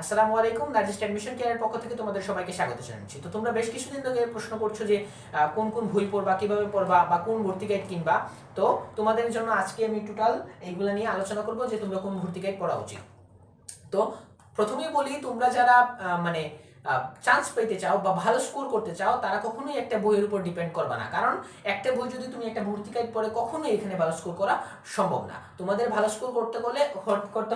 আসসালামু আলাইকুম, largest admission কেয়ারের পক্ষ থেকে তোমাদের সবাইকে স্বাগত জানাচ্ছি। তো তোমরা বেশ কিছুদিন ধরে প্রশ্ন করছো যে কোন কোন বই পড়বা, কিভাবে পড়বা বা কোন ভর্তি গাইড কিনবা। তো তোমাদের জন্য আজকে আমি টোটাল এইগুলো নিয়ে আলোচনা করব যে তোমরা কোন ভর্তি গাইড পড়া উচিত। তো প্রথমেই বলি, তোমরা যারা মানে চান্স পেতে চাও বা ভালো স্কোর করতে চাও তারা কখনোই একটা বইয়ের উপর ডিপেন্ড করবে না, কারণ একটা বই যদি তুমি একটা ভর্তি গাইড পড়ে কখনোই এখানে ভালো স্কোর করা সম্ভব না। তোমাদের ভালো স্কোর করতে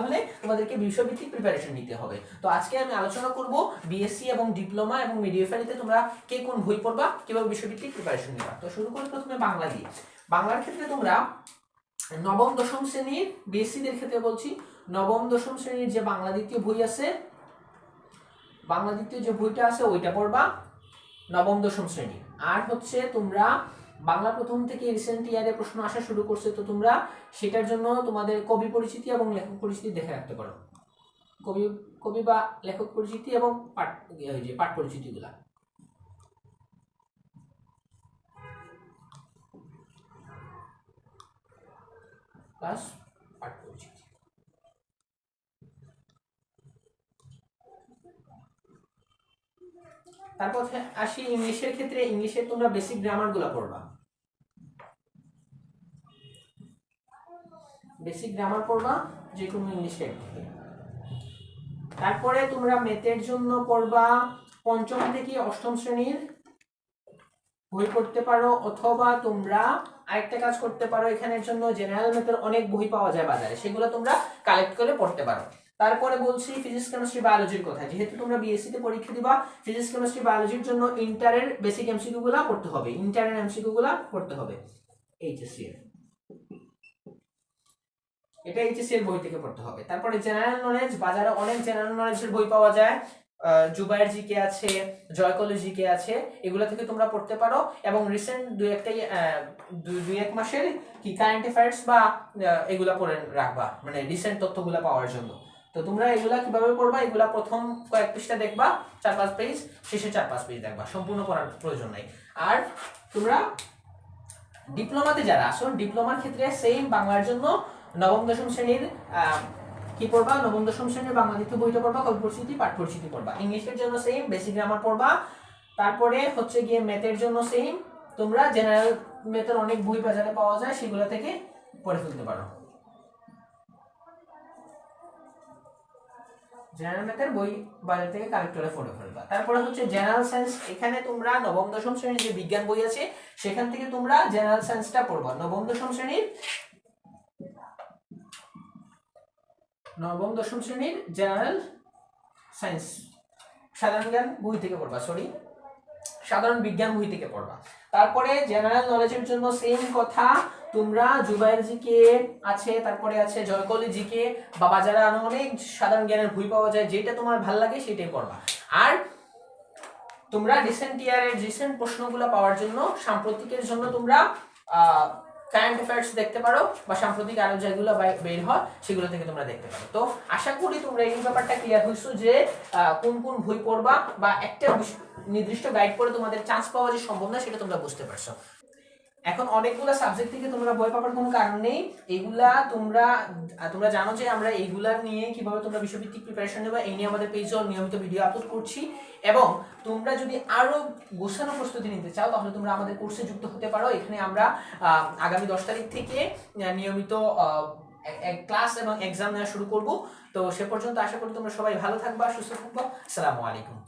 হলে তোমাদেরকে বিষয়ভিত্তিক প্রিপারেশন নিতে হবে। তো আজকে আমি আলোচনা করব বিএসসি এবং ডিপ্লোমা এবং মিডিওফারিতে তোমরা কে কোন বই পড়বা, কিভাবে বিষয়ভিত্তিক প্রিপারেশন নিবা। তো শুরু করি প্রথমে বাংলা দিয়ে। বাংলার ক্ষেত্রে তোমরা নবম দশম শ্রেণীর, বিএসসিদের ক্ষেত্রে বলছি, নবম দশম শ্রেণীর যে বাংলা দ্বিতীয় বই আছে, বাংলা দ্বিতীয় যে বইটা আছে ওইটা পড়বা নবম দশম শ্রেণী। আর হচ্ছে তোমরা বাংলা প্রথম থেকে রিসেন্ট ইয়ারে প্রশ্ন আসা শুরু করছে, তো তোমরা সেটার জন্য তোমাদের কবি পরিচিতি এবং লেখক পরিচিতি দেখে রাখতে পারো। কবি বা লেখক পরিচিতি এবং পাঠ পরিচিতিগুলা। প্লাস পাঠ পরিচিতি। তারপর আসি ইংলিশের ক্ষেত্রে। ইংলিশে তোমরা বেসিক গ্রামারগুলো পড়বা, বেসিক গ্রামার পড়বা যে কোনো ইংলিশ টাইপ থেকে। তারপরে তোমরা ম্যাথের জন্য পড়বা পঞ্চম থেকে অষ্টম শ্রেণীর বই পড়তে পারো, অথবা তোমরা আরেকটা কাজ করতে পারো, এখানের জন্য জেনারেল ম্যাথের অনেক বই পাওয়া যায় বাজারে, সেগুলো তোমরা কালেক্ট করে পড়তে পারো। তারপরে বলছি ফিজিক্স কেমিস্ট্রি বায়োলজির কথা। যেহেতু তোমরা বিএসসি তে পরীক্ষা দিবা, ফিজিক্স কেমিস্ট্রি বায়োলজির জন্য ইন্টারের বেসিক এমসিকিউ গুলা পড়তে হবে, ইন্টারের এমসিকিউ গুলা পড়তে হবে এইচএসসি এর, এটা এইচএসসি এর বই থেকে পড়তে হবে। তারপরে জেনারেল নলেজ, বাজারে অনেক জেনারেল নলেজের বই পাওয়া যায়, জুবায়ের জিকে আছে, জয়কলি জিকে আছে, এগুলো থেকে তোমরা পড়তে পারো। এবং রিসেন্ট দুই এক মাসের কি কারেন্ট অ্যাফেয়ার্স বা এগুলা পড়ে রাখবা, মানে রিসেন্ট তথ্যগুলো পাওয়ার জন্য। তো তোমরা এগুলা কিভাবে পড়বা, এগুলা প্রথম কয়েক পৃষ্ঠা দেখবা, 4-5 পেজ, শেষে 4-5 পেজ দেখবা, সম্পূর্ণ পড়ার প্রয়োজন নাই। আর তোমরা ডিপ্লোমাতে যারা আসো, ডিপ্লোমার ক্ষেত্রে সেম বাংলার জন্য নবম দশম শ্রেণীর কি পড়বা, নবম দশম শ্রেণীর বাংলা দ্বিতীয় বইটা পড়বা, কবি পরিচিতি, পাঠ পরিচিতি পড়বা। ইংলিশের জন্য সেম বেসিক গ্রামার পড়বা। তারপরে হচ্ছে গিয়ে ম্যাথের জন্য সেম, তোমরা জেনারেল ম্যাথের অনেক বই বাজারে পাওয়া যায়, সেগুলো থেকে পড়ে ফেলতে পারো, জেনারেল ম্যাথের বই বাজার থেকে কালেক্ট করে পড়ে ফেলবা। তারপরে হচ্ছে জেনারেল সায়েন্স। এখানে তোমরা নবম দশম শ্রেণীর যে বিজ্ঞান বই আছে সেখান থেকে তোমরা জেনারেল সায়েন্সটা পড়বা। নবম দশম শ্রেণীর জেনারেল সায়েন্স, সাধারণ জ্ঞান বই থেকে পড়বা, সাধারণ বিজ্ঞান বই থেকে পড়বা। তারপরে জেনারেল নলেজের জন্য সেম কথা, তোমরা জুবায়ের জিকে আছে, তারপরে আছে জয়কলি জিকে, বা বাজারে অনেক সাধারণ জ্ঞানের বই পাওয়া যায়, যেটা তোমার ভালো লাগে সেটাই পড়বা। আর তোমরা রিসেন্ট ইয়ারের রিসেন্ট প্রশ্নগুলো পাওয়ার জন্য সাম্প্রতিকের জন্য তোমরা কারেন্ট অ্যাফেয়ার্স দেখতে পারো, বা সাম্প্রতিক আরো যেগুলো বের হয় সেগুলো থেকে তোমরা দেখতে পারো। তো আশা করি তোমরা এই ব্যাপারটা ক্লিয়ার হইছো যে কোন কোন বই পড়বা, বা একটা নির্দিষ্ট গাইড পড়ে তোমাদের চান্স পাওয়া যে সম্ভব না সেটা তোমরা বুঝতে পারছো। এখন অনেকগুলা সাবজেক্ট থেকে তোমরা বই পাওয়ার কোনো কারণ নেই। এইগুলা তোমরা জানো যে আমরা এইগুলা নিয়ে কিভাবে তোমরা বিষয়ভিত্তিক প্রিপারেশন নেবে এই নিয়ে আমাদের পেজে নিয়মিত ভিডিও আপলোড করছি। এবং তোমরা যদি আরো গোছানো প্রস্তুতি নিতে চাও তাহলে তোমরা আমাদের কোর্সে যুক্ত হতে পারো। এখানে আমরা আগামী 10 তারিখ থেকে নিয়মিত ক্লাস এবং এক্সাম নেওয়া শুরু করব। তো সে পর্যন্ত আশা করি তোমরা সবাই ভালো থাকবা, সুস্থ থাকবা। আসসালামু আলাইকুম।